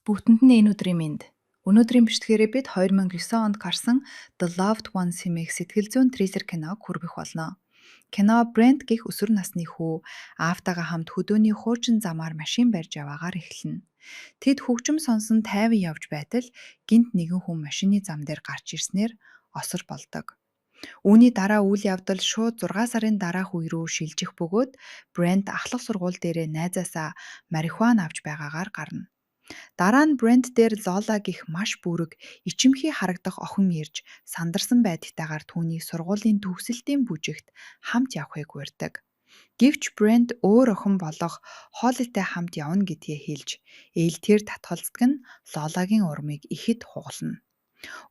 Бүгдэнд нь энэ өдрийн мэнд. Өнөөдрийн бичлэгээрээ бид 2009 онд гарсан The Loved Ones хэмээх сэтгэл зүйн триллер киног хүргэх болно. Кино Брент гэх өсвөр насны хүү аавтайгаа хамт хөдөөний хуучин замаар машин барьж яваагаар эхэлнэ. Тэд хөгжим сонсон тайван явж байтал гинт нэгэн хүн машины зам дээр гарч ирснээр осор болдог. Үүний дараа үйл явдал шууд 6 сарын дараах үе рүү шилжих бөгөөд Брент ахлах сургууль дээрээ найзаасаа марихуан авч байгаагаар гарна. Дараа нь Брент дээр Лола гэх маш бүрэг, ичимхий харагдах охин ирж сандарсан байдагтайгаар түүнийг сургуулийн төгсөлтийн бүжигт хамт явахыг урьдаг. Гэвч Брент өөр охин болох Холлитэй хамт явна гэдгээ хэлж, ээл тэр татгалздаг нь Лолагийн урмыг ихэд хугална.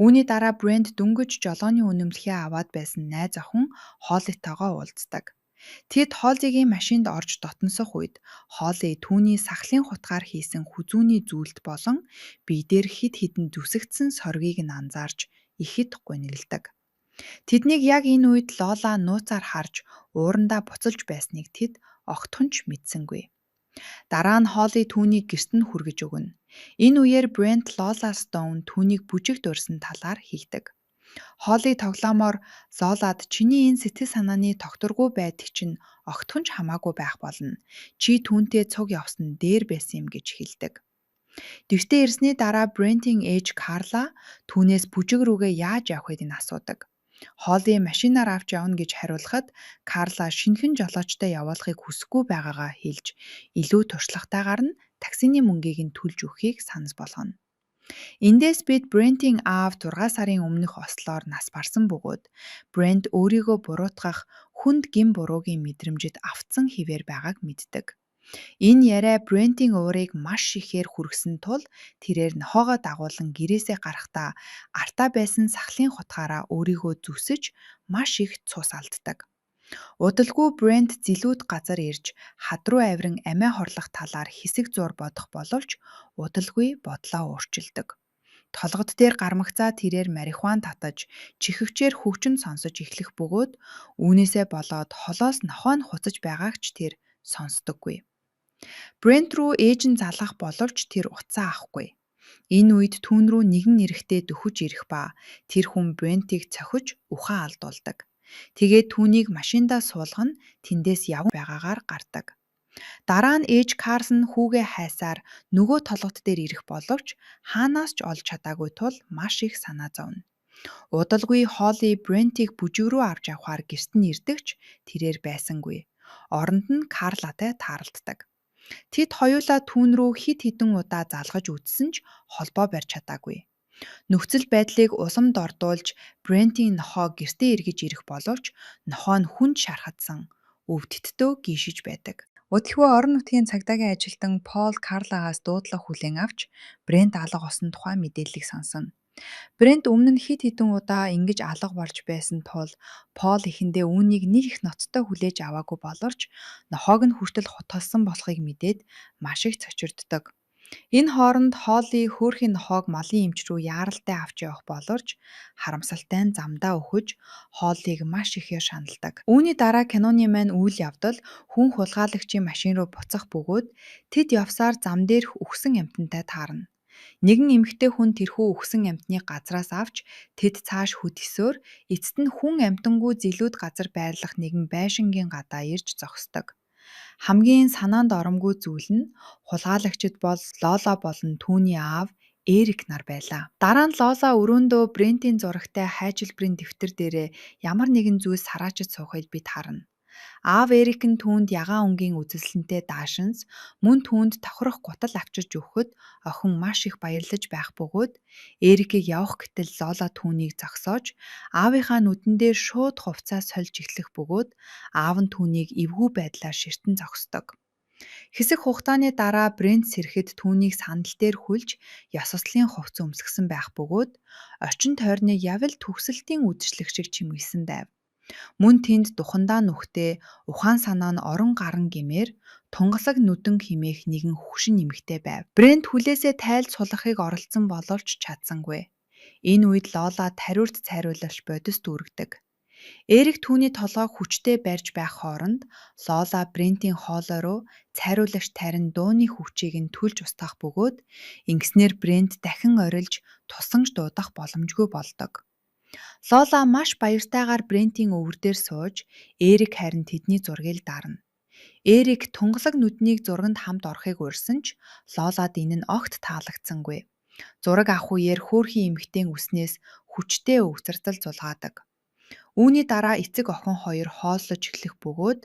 Үүний дараа Брент дөнгөж жолооны үнэмлэхээ аваад байсан найз охин Холлитойгоо уулздаг. Тэд Холлигийн машинд орж дотносох үед Холли түүний сахлын хутгаар хийсэн хүзүүний зүйлд болон бие дээр хид хідэн зүсэгдсэн соргийг нь анзаарч ихэд гуниглдаг. Тэднийг яг энэ үед Лола нууцаар харж уурандаа буцалж байсныг тэд огтхон ч мэдсэнгүй. Дараа нь Холли түүнийг гэрт нь хүргэж өгнө. Энэ үеэр Брент Лола Стоун түүнийг бүжигт урьсан талаар хэлдэг. Холли тоглоомоор Лолад чиний энэ сэтгэл санааны тогтворгүй байдгийг чинь огтхон ч хамаагүй байх болно. Чи түүнтэй цуг явсан дээр байсан юм гэж хэлдэг. Тэгвтээ ирсний дараа Брентийн ээж Карла түүнээс бүжиг рүүгээ яаж явахыг нь асуудаг. Холли машинаар авч явна гэж хариулахад Карла шинэхэн жолоочтой явуулахыг хүсэхгүй байгаагаа хэлж илүү туршлагатайгаар нь таксины мөнгийг нь төлж өгөхийг санал болгоно. Эндээс бид Брентийн аав 6 сарын өмнөх ослоор нас барсан бөгөөд Брент өөрийгөө буруутгах хүнд гин буруугийн мэдрэмжид автсан хിവэр байгааг мэддэг. Энэ яриа Брентийн уурыг маш ихээр хүргэсэн тул тэрээр нохоогоо дагуулan гэрээсээ гарахдаа артаа байсан сахлын хутгаараа өөрийгөө зүсэж маш их цус алддаг. Удалгүй Брент зилүүд газар ирж хадруу авиран амиа хорлох талаар хэсэг зур бодох боловч удалгүй бодлоо өөрчилдөг. Толгод дээр гармагцаа тэрээр марихуан татаж чихэгчээр хөгжин сонсож эхлэх бөгөөд үүнээсээ болоод холоос нохоо нь хуцаж байгааг ч тэр сонсдоггүй. Брент рүү ээж нь залгах боловч тэр утсаа авахгүй. Энэ үед түүн рүү нэгэн эрэгтэй дөхөж ирэх ба тэр хүн Брентийг цохиж ухаан алдуулдаг. Тэгээд түүнийг машиндаа суулган тэндээс яван байгаагаар гардаг. Дараа нь ээж Карсон хүүгээ хайсаар нөгөө толгот дээр ирэх боловч хаанаас ч олж чадаагүй тул маш их санаа зовно. Удалгүй Холли Брентийг бүжиг рүү авч явахаар гэрт нь ирдэгч тэрээр байсангүй. Оронд нь Карлатай тааралддаг. Тэд хоёулаа түүн рүү хид хідэн удаа залгаж үзсэн ч холбоо барьж чадаагүй. Нөхцөл байдлыг усамд ордуулж Брентийн нохоо гэртээ эргэж ирэх боловч нохоо нь хүнд шархадсан, өвдөлтөө гийшиж байдаг. Өдхөө орон нутгийн цагдаагийн ажилтан Пол Карлагаас дуудлага хүлээн авч Брент алга болсон тухай мэдээллийг сонсно. Брент өмнө нь хид хідэн удаа ингэж алга болж байсан тул Пол эхэндээ үүнийг нэг их ноцтой хүлээж аваагүй боловч нохоог нь хүртэл хутгалсан болохыг мэдээд маш их цочирддог. Энэ хооронд Холли хөөрхийн нохоог малын эмч рүү яаралтай авч явах боловч харамсалтай нь замдаа өхөж Холлиг маш ихээр шаналдаг. Үүний дараа киноны маань үйл явдал хүн хулгайлагчийн машин руу буцах бөгөөд тэд явсаар зам дээрх үхсэн амьтантай таарна. Нэгэн эмэгтэй хүн тэрхүү үхсэн амьтныг газраас авч тэд цааш хөдөлсөөр эцэст нь хүн амьтангүй зилүүд газар байрлах нэгэн байшингийн гадаа ирж зогсдог. Хамгийн санаанд оромгүй зүйл нь хулгайлагчид бол Лола болон түүний аав Эрик нар байлаа. Дараа нь Лола өрөөндөө Брентийн зурагтай хайжилбарын дэвтэр дээрээ ямар нэгэн зүйлс хараачиж суухыг бид харна. Аав Эрик нь түүнд ягаан өнгийн үзэсгэлэнтэй даашинз, мөн түүнд тохирох гутал авчирч өгөхөд охин маш их баярлаж байх бөгөөд Эрикийг явах гэтэл Лола түүнийг зогсоож аавынхаа нүдэн дээр шууд хувцас сольж эхлэх бөгөөд аав нь түүнийг эвгүй байдлаар ширтэн зогсдог. Хэсэг хугацааны дараа Брент сэрэхэд түүнийг сандал дээр хүлж ёс ослын хувцас өмсгсөн байх бөгөөд орчин тойрныг явал төгсөлтийн үдшилэг шиг чимгэлсэн байв. Мөн тэнд духандаа нүхтэй, ухаан санаа нь орон гарan гэмээр тунгалаг нүдэн химээх нэгэн хөгшин эмэгтэй байв. Брент хүлээсээ тайлж сулахыг оролдсон боловч чадсангүй. Энэ үед Лола тариурд цайруулж бодис дүүргдэг. Эрик түүний толгойг хүчтэй барьж байх хооронд Лола Брентийн хоолой руу цайруулагч тарин дууны хүчийг нь түлж устгах бөгөөд ингэснээр Брент дахин орилж тусанж дуудах боломжгүй болдог. Лола маш баяртайгаар Брентийн өвөр дээр сууж, Эрик харин тэдний зургийг дарна. Эрик тунгалаг нүднийг зурганд хамт орохыг уурсан ч Лолад энэ нь огт таалагдсангүй. Зураг авах үеэр хөөрхөн эмэгтэйн үснээс хүчтэй өвцөртөл зулгаадаг. Үүний дараа эцэг охин хоёр хооллож эхлэх бөгөөд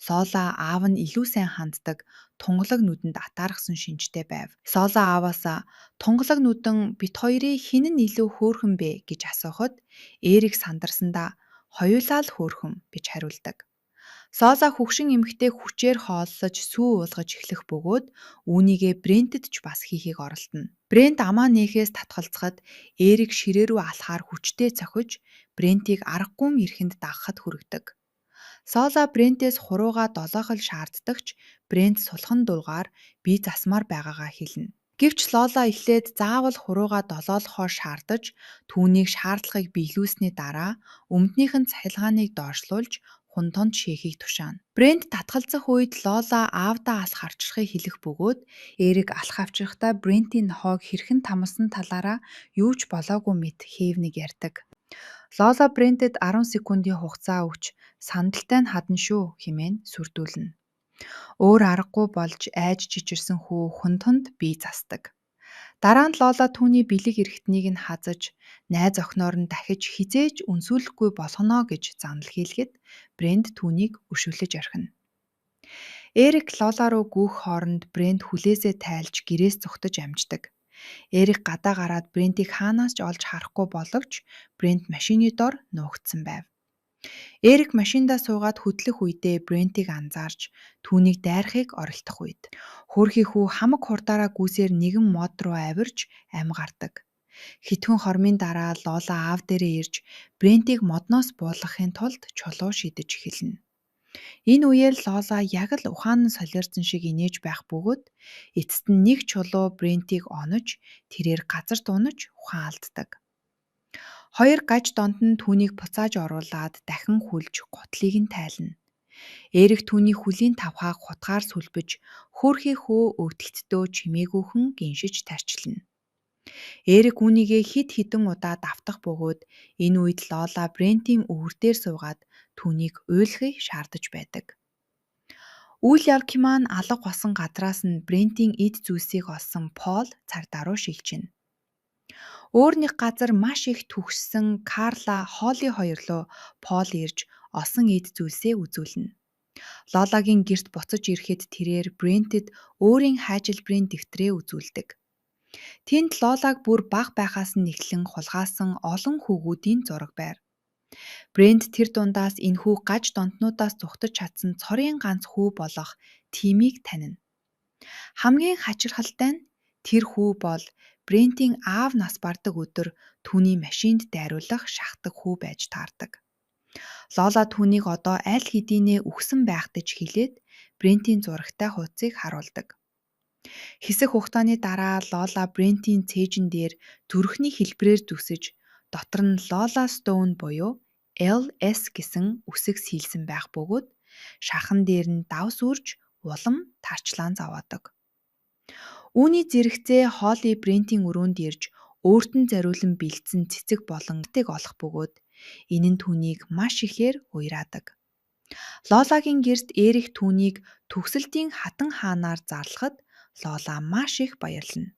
Лола аав нь илүү сайн ханддаг тунгалаг нүдэнд атаархсан шинжтэй байв. Лола ааваасаа тунгалаг нүдэн бит хоёрын хэн нь илүү хөөрхөн бэ гэж асуухад Эрик сандарсандаа хоёулаа л хөөрхөн гэж хариулдаг. Лола хөгшин эмэгтэй хүчээр хооллож сүү уулгаж эхлэх бөгөөд үүнийгээ Брентэд ч бас хийхийг оролдоно. Брент амаа нээхээс татгалзахад Эрик ширээ рүү алхаар хүчтэй цохиж Брентийг аргагүй эрхэнд дагахад хүргэдэг. Лола Брентээс хурууга долоохол шаарддаг ч Брент сулхан дуугаар бие засмаар байгаагаа хэлнэ. Гэвч Лола эхлээд заавал хурууга долоолохоор шаардаж түүнийг шаардлагыг биелүүлсний дараа өмднийх нь цахилгааныг доошлуулж хунтонд шээхийг тушаана. Брент татгалзах үед Лола аавдаа алх авчрахыг хэлэх бөгөөд Эрик алх авчрахдаа Брентийн нохоог хэрхэн тамсан талаараа юу ч болоогүй мэт хээвнэг ярьдаг. Лола Брентэд 10 секундын хугацаа өгч сандалтай нь хадна шүү хэмээн сүрдүүлнэ. Өөр аргагүй болж айж чичирсэн хүү хунтонд бие засдаг. Дараа нь Лола түүний бэлэг эрхтнийг нь хазаж найз охиноор нь дахиж хизээж үнсүүлэхгүй болгоно гэж занал хийлгэхэд Брент түүнийг өшөглөж орхино. Эрик Лола руу гүйх хооронд Брент хүлээсээ тайлж гэрээс зүхтэж амждаг. Эрик гадаа гараад Брентийг хаанаас ч олж харахгүй боловч Брент машины дор нуугдсан байв. Эрик машиндаа суугаад хөдлөх үедээ Брентийг анзаарч түүнийг дайрахыг оролдох үед хөөрхий хүү хамаг хурдаараа гүйсээр нэгэн мод руу авирж ам гардаг. Хэдхэн хормын дараа Лола аав дээрээ ирж Брентийг модноос буулгахын тулд чулуу шидэж эхэлнэ. Энэ үеэр Лола яг л ухаан нь солиорсон шиг инээж байх бөгөөд эцэст нь нэг чулуу Брентийг онож тэрээр газар дунаж ухаан алддаг. Хоёр гаж донд нь түүнийг буцааж оруулаад дахин хүлж гутлыг нь тайлна. Эрик түүний хүлийн тавхааг хутгаар сүлбэж хөөрхий хөө өвдөгтдөө чимээгүйхэн гиншиж тарчлана. Эрик үүнийгээ хэд хэдэн удаа давтах бөгөөд энэ үед Лола Брентийн өвөр дээр суугаад түүнийг уйлахыг шаардаж байдаг. Үйл явдал маань алга болсон газраас нь Брентийн эд зүйлсийг олсон Пол цагдаа руу шилжинэ. Өөр нэг газар маш их түгшсэн Карла Холли хоёр руу Пол ирж олсон эд зүйлсээ үзүүлнэ. Лолагийн гэрт буцаж ирэхэд тэрээр Брентэд өөрийн хайжилбарын дэвтрээ үзүүлдэг. Тэнд Лолаг бүр бага байхаас нь эхлэн хулгаасан олон хүүгүүдийн зураг байр. Брент тэр дундаас энэхүү гаж донтнуудаас зүхтэж чадсан цорын ганц хүү болох Тимийг танина. Хамгийн хачирхалтай нь тэр хүү бол Брентийн аав нас бардаг өдөр түүний машинд дайруулах шахдаг хүү байж таардаг. Лола түүнийг одоо аль хэдийнэ үхсэн байхтаж хэлээд Брентийн зурагтай хуудсыг харуулдаг. Хэсэг хугацааны дараа Лола Брентийн цээжин дээр зүрхний хэлбэрээр зүсэж дотор нь Лола Стоун буюу LS гэсэн үсэг сийлсэн байх бөгөөд шахан дээр нь давс үрж улам тарчлаан заваадаг. Үүний зэрэгцээ Холли Брентийн өрөөнд ирж өөрт нь зориулан бэлдсэн цэцэг болон тэг олох бөгөөд энэ нь түүнийг маш ихээр уяраадаг. Лолагийн гэрт Эрик түүнийг төгсөлтийн хатан хаанаар зарлахад Лола маш их баярлана.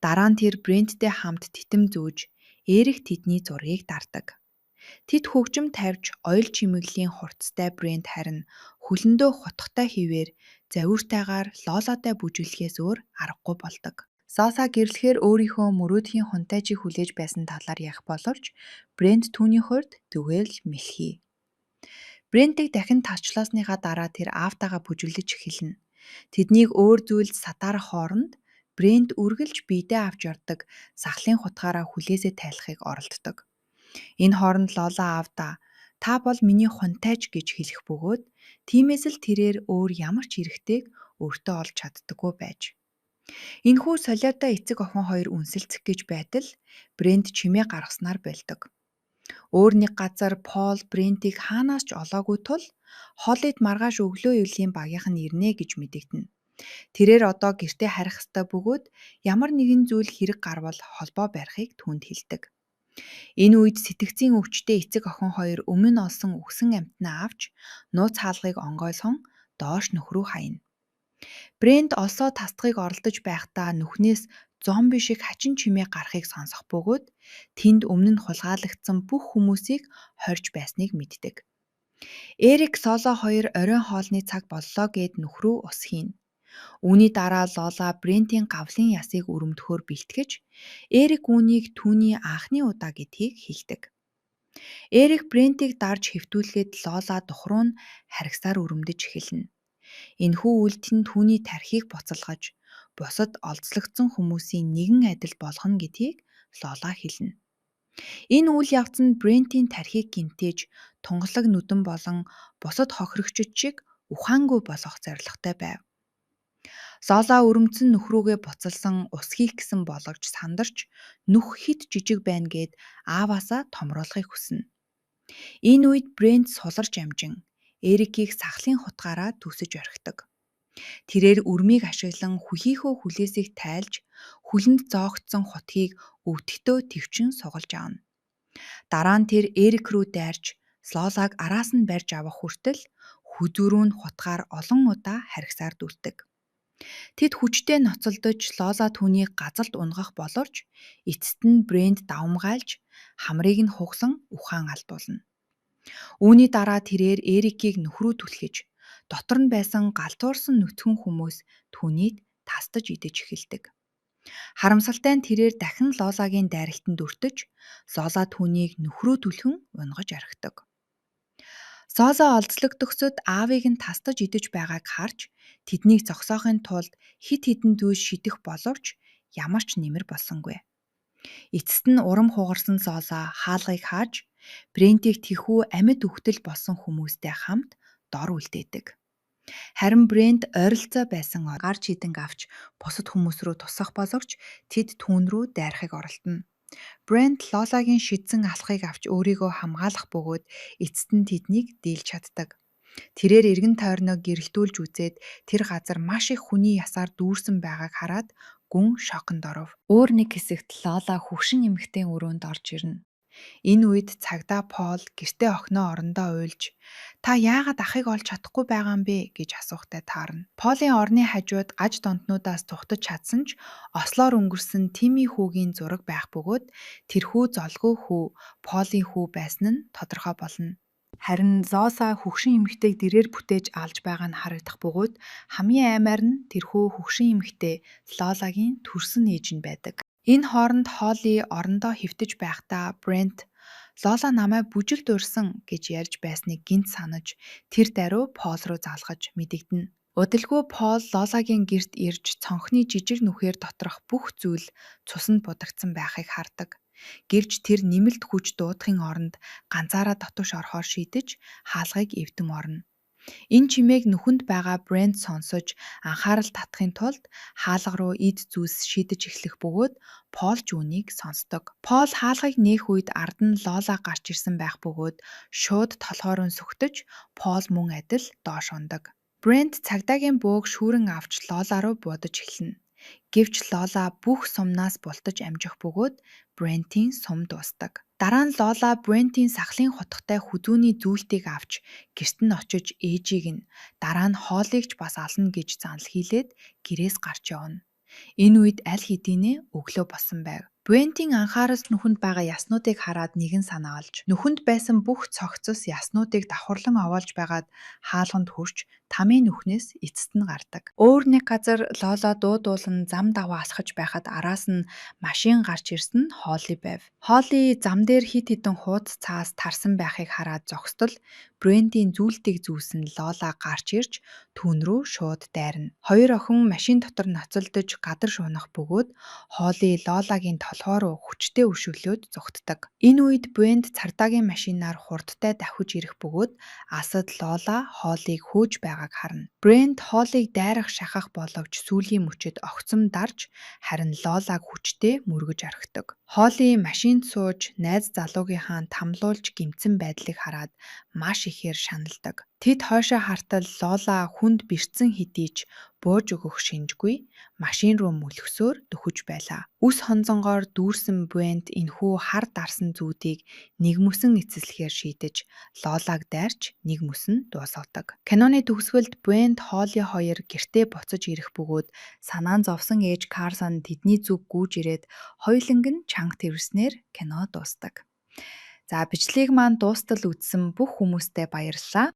Дараа нь тэр Бренттэй хамт титэм зүүж Эрик тэдний зургийг дардаг. Тэд хөгжим тавьж оёл чимэглэлийн хурцтай Брент харин хөлөндөө хутгатай хിവэр завиуртайгаар Лолатай бүжиглэхээс өөр аргагүй болдог. Лола гэрлэхээр өөрийнхөө мөрөөдхийн хунтайжийг хүлээж байсан талаар ярих боловч Брент түүний хувьд зүгээр л мэлхий. Брентийг дахин тавчлаасныхаа дараа тэр аавтайгаа бүжиглэж эхэлнэ. Тэднийг өөр зүйлд сатаарах хооронд Брент үргэлж биедээ авч явдаг сахлын хутгаараа хүлээсээ тайлахыг оролддог. Энэ хооронд Лола аавдаа "Та бол миний хунтайж" гэж хэлэх бөгөөд тиймээс л тэрээр өөр ямар ч эрэгтэйг өөртөө олж чаддаггүй байж. Энэхүү солиотой эцэг охин хоёр үнсэлцэх гэж байтал Брент чимээ гаргаснаар болдог. Өөр нэг газар Пол Брентийг хаанаас ч олоогүй тул Холлид маргааш өглөө ивлийн багийнх нь ирнэ гэж мэдэгдэнэ. Тэрээр одоо гэртээ харих ёстой бөгөөд ямар нэгэн зүйл хэрэг гарвал холбоо барихыг түүнд хэлдэг. Энэ үед сэтгцийн өвчтөе эцэг охин хоёр өмнө нь олсон үхсэн амьтнаа авч нууц хаалгыг онгойлхон доош нүх рүү хаяна. Брент олсоо тасдагыг оролдож байхдаа нүхнээс зомби шиг хачин чимээ гарахыг сонсох бөгөөд тэнд өмнө нь хулгайлагдсан бүх хүмүүсийг хорж байсныг мэддэг. Эрик Лола хоёр оройн хоолны цаг боллоо гэд нүх рүү ус хийн. Үүний дараа Лола Брентийн гавлын ясыг өрөмдөхөөр бэлтгэж, Эрик үүнийг түүний анхны удаа гэдгийг хэлдэг. Эрик Брентийг дарж хэвтүүлээд Лола духруу нь харгисаар өрөмдөж эхэлнэ. Энэхүү үйлдэл нь түүний тархийг буцалгаж, бусад олзлогдсон хүмүүсийн нэгэн адил болгоно гэдгийг Лола хэлнэ. Энэ үйл явц нь Брентийн тархийг гэмтээж, тунгалаг нүдэн болон бусад хохирогчид шиг ухаангүй болгох зорилготой байв. Лола өрөмцөн нүх рүүгээ буцалсан ус хийх гэсэн болгож сандарч нүх хит жижиг байна гэд ааваасаа томруулахыг хүснэ. Энэ үед Брент суларч амжин Эрикийг сахлын хутгаараа түсэж орхидог. Тэрээр үрмийг ашиглан хүлийнхөө хүлээсийг тайлж хүлэнд зоогдсон хутгийг өвдөлтөө төвчин сугалж аавна. Дараа нь тэр Эрик рүү дайрч Лолаг араас нь барьж авах хүртэл хүзүүрүү нь хутгаар олон удаа харгисаар дүрдэг. Тэд хүчтэй ноцолдож Лола түүнийг газалд унгах боловч эцэст нь Брент давмгайлж хамрыг нь хугасан ухаан алдуулна. Үүний дараа тэрээр Эрикийг нүх рүү түлхэж дотор нь байсан галтуурсан нүцгэн хүмүүс түүнийг тастаж идэж эхэлдэг. Харамсалтай нь тэрээр дахин Лолагийн дайралтанд өртөж Лола түүнийг нүх рүү түлхэн унгаж орхидог. Лола олзлогдохсод аавыг нь тастаж идэж байгааг харж тэднийг зогсоохын тулд хит хитэн зүйл шидэх боловч ямар ч нэмэр болсонгүй. Эцэст нь урам хугарсан Лола хаалгыг хааж Брентийг тэхүү амьд үхтэл болсон хүмүүстэй хамт дор үлдээдэг. Харин Брент ойролцоо байсан гарч хідэнг авч бусад хүмүүс рүү тусах боловч тэд түүн рүү дайрахыг оролдоно. Брент Лолагийн шидсэн алхахыг авч өөрийгөө хамгаалах бөгөөд эцэст нь тэднийг дийлж чаддаг. Тэрээр эргэн тойрноо гэрэлтүүлж үзээд тэр газар маш их хүний ясаар дүүрсэн байгааг хараад гүн шоконд оров. Өөр нэг хэсэгт Лола хөвшин эмэгтэйн өрөөнд орж ирнэ. Энэ үед цагдаа Пол гэртээ охиноо орондоо уйлж "Та яагаад ахыг олж чадахгүй байгаа юм бэ?" гэж асуухтай таарна. Полын орны хажууд гаж донтнуудаас тухтаж чадсан ч ослоор өнгөрсөн Тими хүүгийн зураг байх бөгөөд тэрхүү золгүй хүү Полын хүү байсан нь тодорхой болно. Харин Лола хөгшин эмэгтэйг дэрээр бүтээж алж байгаа нь харагдах бөгөөд хамгийн аймаар нь тэрхүү хөгшин эмэгтэй Лолагийн төрсөн ээж нь байдаг. Энэ хооронд Холли орондоо хэвтэж байхдаа Брент "Лола намайг бүжигд урьсан" гэж ярьж байсныг гинт санаж тэр даруй Пол руу залгаж мэдэгдэнэ. Удалгүй Пол Лолагийн гэрт ирж цонхны жижиг нүхээр доторх бүх зүйл цуснд будагдсан байхыг хардаг. Гэвч тэр нэмэлт хүч дуудахын оронд ганцаараа дотоош орохоор шийдэж хаалгыг эвдэн орно. Энэ чимээг нүхэнд байгаа Брент сонсож анхаарал татахын тулд хаалга руу эд зүүс шидэж эхлэх бөгөөд Пол ч үүнийг сонсдог. Пол хаалгыг нээх үед ард нь Лола гарч ирсэн байх бөгөөд шууд толгойроо сүхтэж Пол мөн адил доош ундаг. Брент цагдаагийн бөөг шүүрэн авч Лола руу буудаж эхэлнэ. Гэвч Лола бүх сумнаас бултаж амжих бөгөөд Брентийн сум дуустдаг. Дараа нь Лола Брентийн сахлын хутгатай хүзүүний зүйлтийг авч гэрт нь очиж ээжийг нь дараа нь Холлиг ч бас ална гэж занл хийлээд гэрээс гарч явна. Энэ үед аль хэдийнэ өглөө болсон байв. Брентийн анхаарал нүхэнд байгаа яснуудыг хараад нэгэн санаа олж нүхэнд байсан бүх цогцос яснуудыг давхарлан овоолж байгаад хаалганд хүрч тамийн нүхнээс эцэст нь гардаг. Өөр нэг газар Лола дуудуулан зам даваа алхаж байхад араас нь машин гарч ирсэн нь Холли байв. Холли зам дээр хит хитэн хуудас цаас тарсан байхыг хараад зогсдол Брентийн зүйлтийг зүүсэн Лола гарч ирж түүн рүү шууд дайрна. Хоёр охин машин дотор ноцолдож гадар шунах бөгөөд Холли Лолагийн толгой руу хүчтэй өршөглөөд зүгтдэг. Энэ үед Брент цардаагийн машинаар хурдтай давхиж ирэх бөгөөд асад Лола Холлиг хөөж байгааг харна. Брент Холлийг дайрах шахах боловч сүүлийн мөчөд огцом дарж харин Лолаг хүчтэй мөргөж орхидог. Холли машинд сууж найз залуугийнхаа тамлуулж гэмтсэн байдлыг хараад маш ихээр шаналдаг. Тэд хойшоо хартал Лола хүнд бэрцэн хэдий ч бууж өгөх шинжгүй машин руу мөлгсөөр дөхөж байлаа. Үс хонзонгоор дүүрсэн Брент энхүү хар дарсан зүүдийг нэг мөсөн эцэслэхээр шийдэж Лолаг дайрч нэг мөсөн дуусгадаг. Киноны төгсгөлд Брент Холли хоёр гэртээ буцаж ирэх бөгөөд санаан зовсон ээж Карсон тэдний зүг гүйж ирээд хоёуланг нь чанга тэрвснээр кино дуусдаг. За бичлэгийг маань дуустал үзсэн бүх хүмүүстээ баярлалаа.